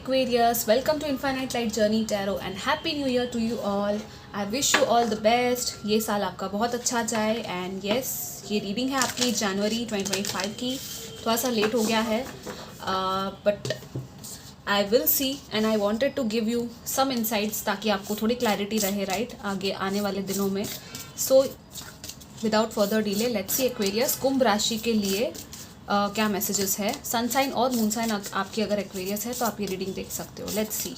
Aquarius, welcome to Infinite Light Journey Tarot and Happy New Year to you all. I wish you all the best. ये साल आपका बहुत अच्छा जाए and yes, ये reading है आपकी जनवरी 2025 की. थोड़ा सा लेट हो गया है but I will see and I wanted to give you some insights ताकि आपको थोड़ी क्लैरिटी रहे राइट आगे आने वाले दिनों में. So without further delay, let's see Aquarius कुंभ राशि के लिए क्या मैसेजेस है. सन साइन और मून साइन आपकी अगर एक्वेरियस है तो आप ये रीडिंग देख सकते हो. लेट्स सी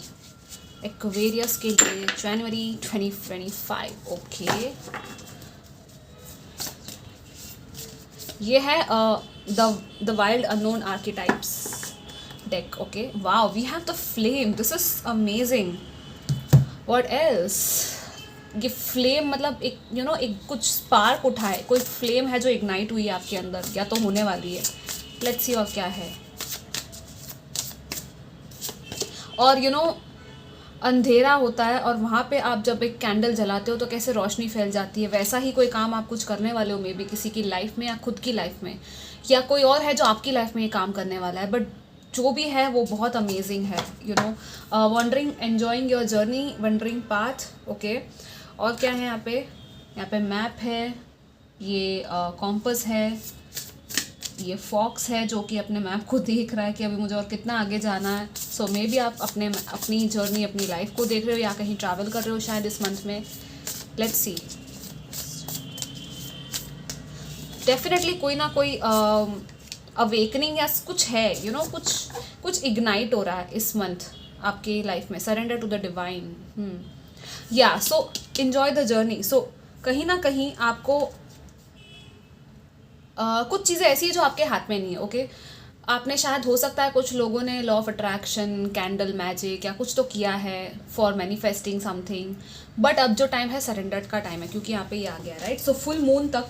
एक्वेरियस के लिए जनवरी 2025. ओके, ये है the wild unknown archetypes deck. Okay, wow, we have the flame. This is amazing. What else? ये फ्लेम मतलब एक एक कुछ स्पार्क उठा है, कोई फ्लेम है जो इग्नाइट हुई है आपके अंदर या तो होने वाली है. लेट्स सी और क्या है. और अंधेरा होता है और वहाँ पे आप जब एक कैंडल जलाते हो तो कैसे रोशनी फैल जाती है, वैसा ही कोई काम आप कुछ करने वाले हो मे बी किसी की लाइफ में या खुद की लाइफ में, या कोई और है जो आपकी लाइफ में ये काम करने वाला है. बट जो भी है वो बहुत अमेजिंग है. Wondering, enjoying your journey, wondering path. Okay, और क्या है यहाँ पे मैप है, ये कॉम्पस है, ये फॉक्स है जो कि अपने मैप को देख रहा है कि अभी मुझे और कितना आगे जाना है. सो मे बी आप अपनी जर्नी, अपनी लाइफ को देख रहे हो या कहीं ट्रैवल कर रहे हो शायद इस मंथ में. Let's see. डेफिनेटली कोई ना कोई अवेकनिंग या कुछ है, कुछ इग्नाइट हो रहा है इस मंथ आपकी लाइफ में. Surrender to the divine. या so enjoy the journey. So कहीं ना कहीं आपको कुछ चीज़ें ऐसी है जो आपके हाथ में नहीं है. ओके, आपने शायद, हो सकता है कुछ लोगों ने law of attraction, candle magic या कुछ तो किया है फॉर मैनिफेस्टिंग समथिंग. बट अब जो टाइम है सरेंडर का टाइम है, क्योंकि यहाँ पे ये आ गया राइट. सो फुल मून तक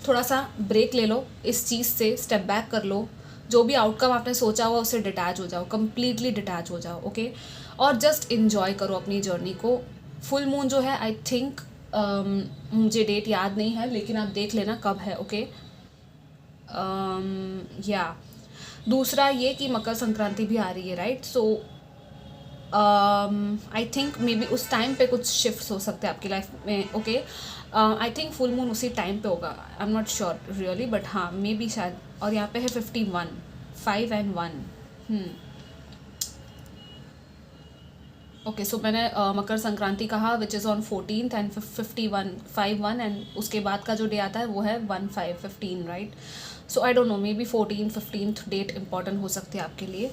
थोड़ा सा ब्रेक ले लो इस चीज़ से, स्टेप बैक कर लो. जो भी आउटकम आपने सोचा हुआ उससे डिटैच हो जाओ, कम्प्लीटली डिटैच हो जाओ. ओके, और जस्ट इन्जॉय करो अपनी जर्नी को. फुल मून जो है आई थिंक मुझे डेट याद नहीं है लेकिन आप देख लेना कब है. ओके, या दूसरा ये कि मकर संक्रांति भी आ रही है right. So I think may be उस टाइम पे कुछ शिफ्ट हो सकते हैं आपकी लाइफ में. Okay, I think full moon उसी टाइम पे होगा. I am not sure really but हाँ मे बी शायद. और यहाँ पे है 51, 5 and 1. ओके, सो मैंने मकर संक्रांति कहा which is on 14th and 51, 5-1 and उसके बाद का जो डे आता है वो है 1-5-15 right. So I don't know, maybe 14th-15th date important हो सकती है आपके लिए.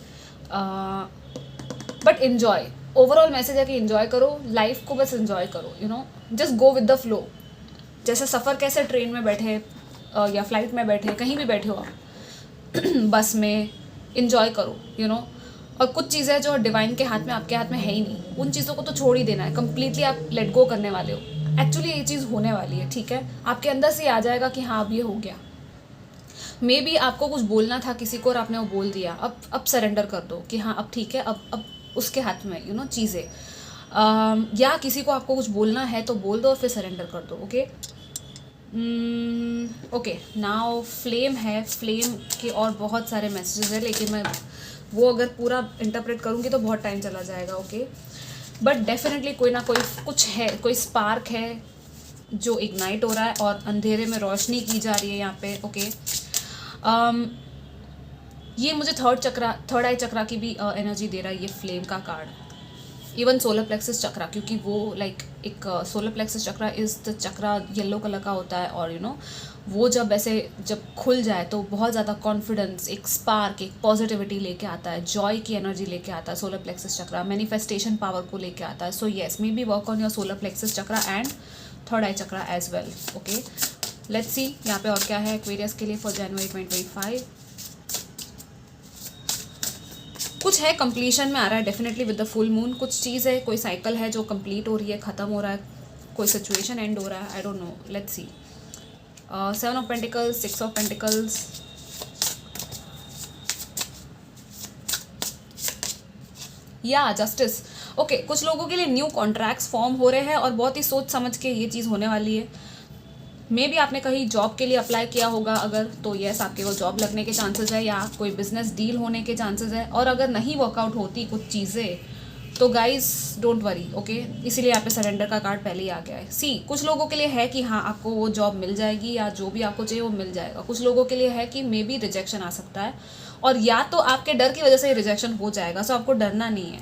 बट इन्जॉय, ओवरऑल मैसेज है कि इन्जॉय करो लाइफ को, बस इन्जॉय करो. Just go with the flow. जैसे सफ़र, कैसे ट्रेन में बैठे या फ्लाइट में बैठे, कहीं भी बैठे हो आप बस में, इन्जॉय करो. और कुछ चीज़ें जो डिवाइन के हाथ में, आपके हाथ में है ही नहीं, उन चीज़ों को तो छोड़ ही देना है. कम्प्लीटली आप लेट गो करने वाले हो. एक्चुअली ये चीज़ होने वाली है, ठीक है. आपके अंदर से आ जाएगा कि हाँ अब ये हो गया. मे बी आपको कुछ बोलना था किसी को और आपने वो बोल दिया. अब सरेंडर कर दो कि हाँ अब ठीक है, अब उसके हाथ में चीज़ें. या किसी को आपको कुछ बोलना है तो बोल दो और फिर सरेंडर कर दो. ओके, ओके, नाउ फ्लेम है. फ्लेम के और बहुत सारे मैसेजेस हैं लेकिन मैं वो अगर पूरा इंटरप्रेट करूँगी तो बहुत टाइम चला जाएगा. ओके, बट डेफिनेटली कोई ना कोई कुछ है, कोई स्पार्क है जो इग्नाइट हो रहा है और अंधेरे में रोशनी की जा रही है यहाँ पे. ओके, ये मुझे थर्ड आई चक्रा की भी एनर्जी दे रहा है ये फ्लेम का कार्ड. इवन सोलर प्लेक्सस चक्रा, क्योंकि वो लाइक एक solar plexus chakra is the chakra yellow colour का होता है. और वो जब खुल जाए तो बहुत ज़्यादा कॉन्फिडेंस, एक स्पार्क, एक पॉजिटिविटी लेके आता है, जॉय की एनर्जी लेके आता है. Solar plexus chakra manifestation power को लेके आता है. So yes, maybe work on your solar plexus chakra and third eye chakra as well. Okay, let's see यहाँ पे और क्या है एक्वेरियस के लिए फॉर जनवरी 2025. कुछ है कंप्लीशन में आ रहा है definitely with the full moon. कुछ चीज़ है, कोई साइकिल है जो कंप्लीट हो रही है, ख़त्म हो रहा है, कोई सिचुएशन एंड हो रहा है. आई don't no, let's see. 7 of Pentacles, 6 of Pentacles. या जस्टिस. ओके, कुछ लोगों के लिए न्यू कॉन्ट्रैक्ट्स फॉर्म हो रहे हैं और बहुत ही सोच समझ के ये चीज़ होने वाली है. मे भी आपने कहीं जॉब के लिए अप्लाई किया होगा अगर, तो यस आपके वो जॉब लगने के चांसेस है या कोई बिजनेस डील होने के चांसेस है। और अगर नहीं वर्कआउट होती कुछ चीज़ें तो गाइस डोंट वरी, ओके। इसीलिए यहाँ पे सरेंडर का कार्ड पहले ही आ गया है। सी कुछ लोगों के लिए है कि हाँ आपको वो जॉब मिल जाएगी या जो भी आपको चाहिए वो मिल जाएगा। कुछ लोगों के लिए है कि मे बी रिजेक्शन आ सकता है, और या तो आपके डर की वजह से रिजेक्शन हो जाएगा। सो आपको डरना नहीं है,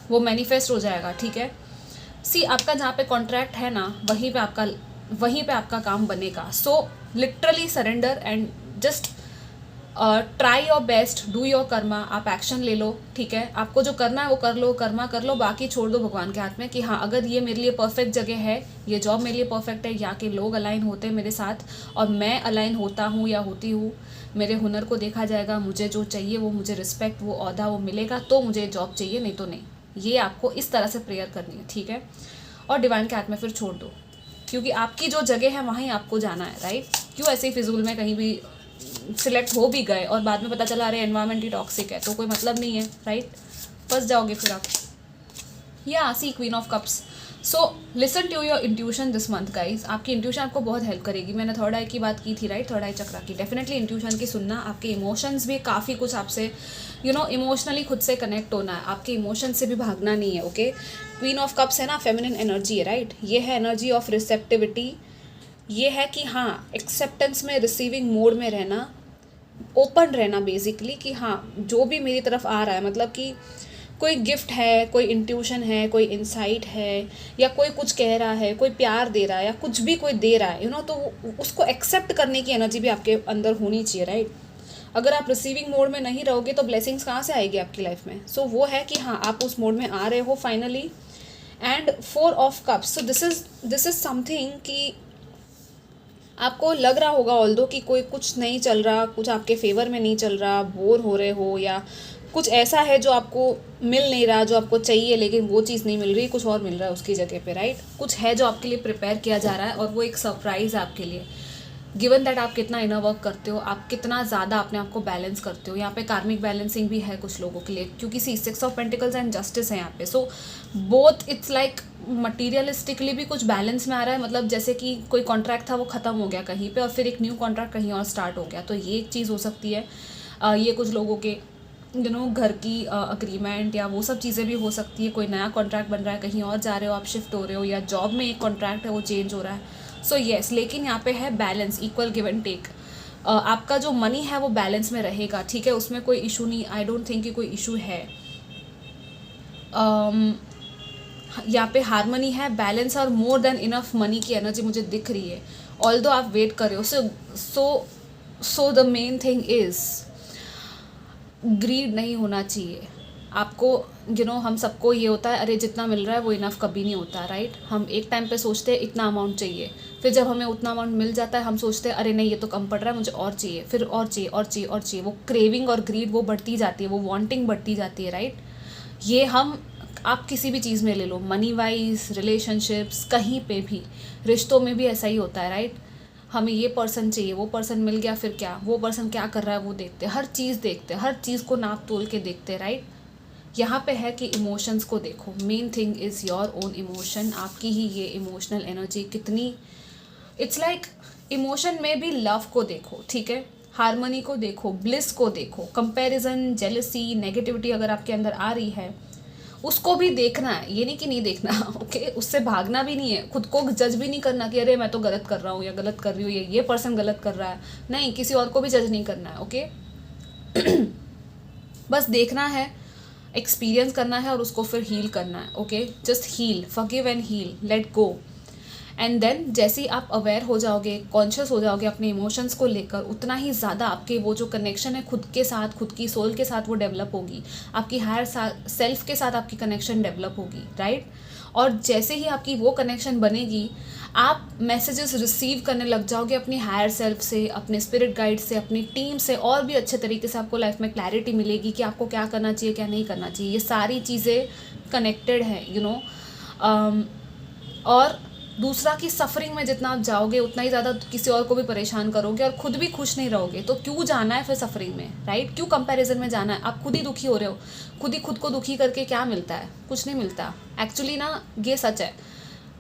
वो मैनिफेस्ट हो जाएगा, ठीक है। सी आपका जहाँ पे कॉन्ट्रैक्ट है ना वहीं पे आपका काम बनेगा। So literally surrender and just try your best, do your Karma. आप एक्शन ले लो, ठीक है। आपको जो करना है वो कर लो, कर्मा कर लो, बाकी छोड़ दो भगवान के हाथ में कि हाँ अगर ये मेरे लिए परफेक्ट जगह है, ये जॉब मेरे लिए परफेक्ट है, यहाँ के लोग अलाइन होते हैं मेरे साथ और मैं अलाइन होता हूँ या होती हूँ, मेरे हुनर को देखा जाएगा, मुझे जो चाहिए वो, मुझे रिस्पेक्ट, वो ओहदा वो मिलेगा, तो मुझे जॉब चाहिए, नहीं तो नहीं। ये आपको इस तरह से प्रेयर करनी है, ठीक है। और डिवाइन के हाथ में फिर छोड़ दो, क्योंकि आपकी जो जगह है वहीं आपको जाना है, राइट। क्यों ऐसे ही फिजूल में कहीं भी सिलेक्ट हो भी गए और बाद में पता चला अरे एनवायरमेंट ही टॉक्सिक है, तो कोई मतलब नहीं है, राइट। फंस जाओगे फिर आप। या see queen of cups. So listen to your intuition this month guys. आपकी इंट्यूशन आपको बहुत हेल्प करेगी। मैंने थर्ड आई की बात की थी, राइट, थर्ड आई चक्रा की। डेफिनेटली इंट्यूशन की सुनना, आपके इमोशंस भी काफ़ी कुछ आपसे इमोशनली खुद से कनेक्ट होना है, आपके इमोशन से भी भागना नहीं है, ओके। क्वीन ऑफ कप्स है ना, फेमिनिन एनर्जी है, राइट। ये है एनर्जी ऑफ रिसेप्टिविटी। ये है कि हाँ एक्सेप्टेंस में, रिसीविंग मोड में रहना, ओपन रहना बेसिकली कि हाँ जो भी मेरी तरफ आ रहा है, मतलब कि कोई गिफ्ट है, कोई इंट्यूशन है, कोई इंसाइट है, या कोई कुछ कह रहा है, कोई प्यार दे रहा है, या कुछ भी कोई दे रहा है तो उसको एक्सेप्ट करने की एनर्जी भी आपके अंदर होनी चाहिए, राइट। अगर आप रिसीविंग मोड में नहीं रहोगे तो ब्लेसिंग्स कहाँ से आएगी आपकी लाइफ में। सो वो है कि हाँ आप उस मोड में आ रहे हो finally. And 4 of cups. So this is something कि आपको लग रहा होगा ऑल्दो कि कोई कुछ नहीं चल रहा, कुछ आपके फेवर में नहीं चल रहा, बोर हो रहे हो, या कुछ ऐसा है जो आपको मिल नहीं रहा जो आपको चाहिए, लेकिन वो चीज़ नहीं मिल रही, कुछ और मिल रहा है उसकी जगह पे, राइट। कुछ है जो आपके लिए प्रिपेयर किया जा रहा है और वो एक सरप्राइज़ है आपके लिए। गिवन दैट आप कितना इनर वर्क करते हो, आप कितना ज़्यादा अपने आप को बैलेंस करते हो। यहाँ पे कार्मिक बैलेंसिंग भी है कुछ लोगों के लिए, क्योंकि 6 ऑफ पेंटिकल्स एंड जस्टिस है यहाँ पे। So both it's like materialistically भी कुछ बैलेंस में आ रहा है, मतलब जैसे कि कोई कॉन्ट्रैक्ट था वो ख़त्म हो गया कहीं पे और फिर एक न्यू कॉन्ट्रैक्ट कहीं और स्टार्ट हो गया, तो ये एक चीज़ हो सकती है। ये कुछ लोगों के घर की अग्रीमेंट या वो सब चीज़ें भी हो सकती है। कोई नया कॉन्ट्रैक्ट बन रहा है, कहीं और जा रहे हो, आप शिफ्ट हो रहे हो, या जॉब में एक कॉन्ट्रैक्ट है वो चेंज हो रहा है। सो येस, लेकिन यहाँ पे है balance, equal give and take. आपका जो मनी है वो बैलेंस में रहेगा, ठीक है, उसमें कोई इशू नहीं, आई डोंट थिंक कि कोई इशू है। यहाँ पे हारमनी है, बैलेंस और मोर देन इनफ मनी की एनर्जी मुझे दिख रही है, ऑल्दो आप वेट कर रहे हो। So the main thing is greed नहीं होना चाहिए आपको। हम सबको ये होता है अरे जितना मिल रहा है वो इनफ कभी नहीं होता, राइट। हम एक टाइम पे सोचते हैं इतना अमाउंट चाहिए, फिर जब हमें उतना अमाउंट मिल जाता है हम सोचते हैं अरे नहीं ये तो कम पड़ रहा है, मुझे और चाहिए, फिर और चाहिए और चाहिए और चाहिए। वो क्रेविंग और ग्रीड वो बढ़ती जाती है, वो वांटिंग बढ़ती जाती है, राइट। ये आप किसी भी चीज़ में ले लो, मनी वाइज, रिलेशनशिप्स, कहीं पे भी, रिश्तों में भी ऐसा ही होता है, राइट। हमें ये पर्सन चाहिए, वो पर्सन मिल गया, फिर क्या, वो पर्सन क्या कर रहा है वो देखते, हर चीज़ देखते, हर चीज़ को नाप तोल के देखते, राइट। यहाँ पे है कि इमोशंस को देखो। Main thing is your own emotion. आपकी ही ये इमोशनल एनर्जी कितनी, इट्स लाइक इमोशन में भी लव को देखो, ठीक है, हारमोनी को देखो, ब्लिस को देखो। कंपैरिजन, जेलसी, नेगेटिविटी अगर आपके अंदर आ रही है उसको भी देखना है, ये नहीं कि नहीं देखना, ओके। उससे भागना भी नहीं है, खुद को जज भी नहीं करना कि अरे मैं तो गलत कर रहा हूँ या गलत कर रही हूँ, ये पर्सन गलत कर रहा है, नहीं, किसी और को भी जज नहीं करना है, ओके। बस देखना है, एक्सपीरियंस करना है और उसको फिर हील करना है, okay. Just heal, forgive and heal, let go. And then जैसे ही आप अवेयर हो जाओगे, कॉन्शियस हो जाओगे अपने इमोशंस को लेकर, उतना ही ज़्यादा आपके वो जो कनेक्शन है खुद के साथ, खुद की सोल के साथ, वो डेवलप होगी। आपकी हायर सेल्फ के साथ आपकी कनेक्शन डेवलप होगी, राइट। और जैसे ही आपकी वो कनेक्शन बनेगी, आप मैसेजेस रिसीव करने लग जाओगे अपनी हायर सेल्फ से, अपने स्पिरिट गाइड से, अपनी टीम से, और भी अच्छे तरीके से आपको लाइफ में क्लैरिटी मिलेगी कि आपको क्या करना चाहिए, क्या नहीं करना चाहिए। ये सारी चीज़ें कनेक्टेड हैं, और दूसरा कि सफरिंग में जितना आप जाओगे उतना ही ज़्यादा किसी और को भी परेशान करोगे और खुद भी खुश नहीं रहोगे। तो क्यों जाना है फिर सफरिंग में, राइट। क्यों कंपैरिजन में जाना है, आप खुद ही दुखी हो रहे हो। खुद को दुखी करके क्या मिलता है, कुछ नहीं मिलता। एक्चुअली ना ये सच है,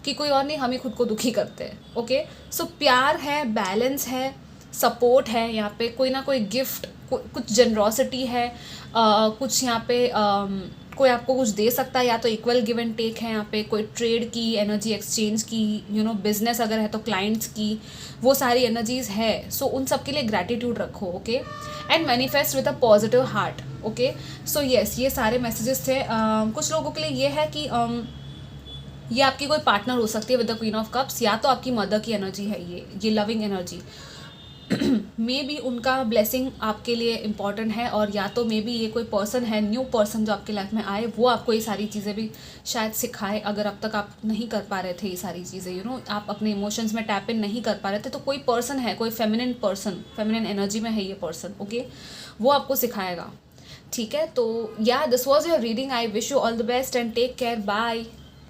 कि कोई और नहीं, हम ही खुद को दुखी करते हैं। ओके, सो प्यार है, बैलेंस है, सपोर्ट है, यहाँ पे कोई ना कोई गिफ्ट, कुछ जेनरॉसिटी है, कुछ यहाँ पे कोई आपको कुछ दे सकता है, या तो इक्वल गिव एंड टेक है, यहाँ पे कोई ट्रेड की एनर्जी, एक्सचेंज की, बिजनेस अगर है तो क्लाइंट्स की, वो सारी एनर्जीज है। सो उन सब के लिए ग्रैटिट्यूड रखो। Okay, and manifest with a positive heart. Okay, so yes, ये सारे मैसेजेस थे। कुछ लोगों के लिए ये है कि ये आपकी कोई पार्टनर हो सकती है with the queen of cups, या तो आपकी मदर की एनर्जी है ये लविंग एनर्जी। मे बी उनका ब्लेसिंग आपके लिए इम्पॉर्टेंट है, और या तो मे बी ये कोई पर्सन है, न्यू पर्सन जो आपके लाइफ में आए, वो आपको ये सारी चीज़ें भी शायद सिखाए। अगर अब तक आप नहीं कर पा रहे थे ये सारी चीज़ें, आप अपने इमोशंस में टैप इन नहीं कर पा रहे थे, तो कोई पर्सन है, कोई फेमिनिन पर्सन, फेमिनिन एनर्जी में है ये पर्सन। ओके, वो आपको सिखाएगा। ठीक है, तो या this was your reading. I wish you all the best and take care. Bye.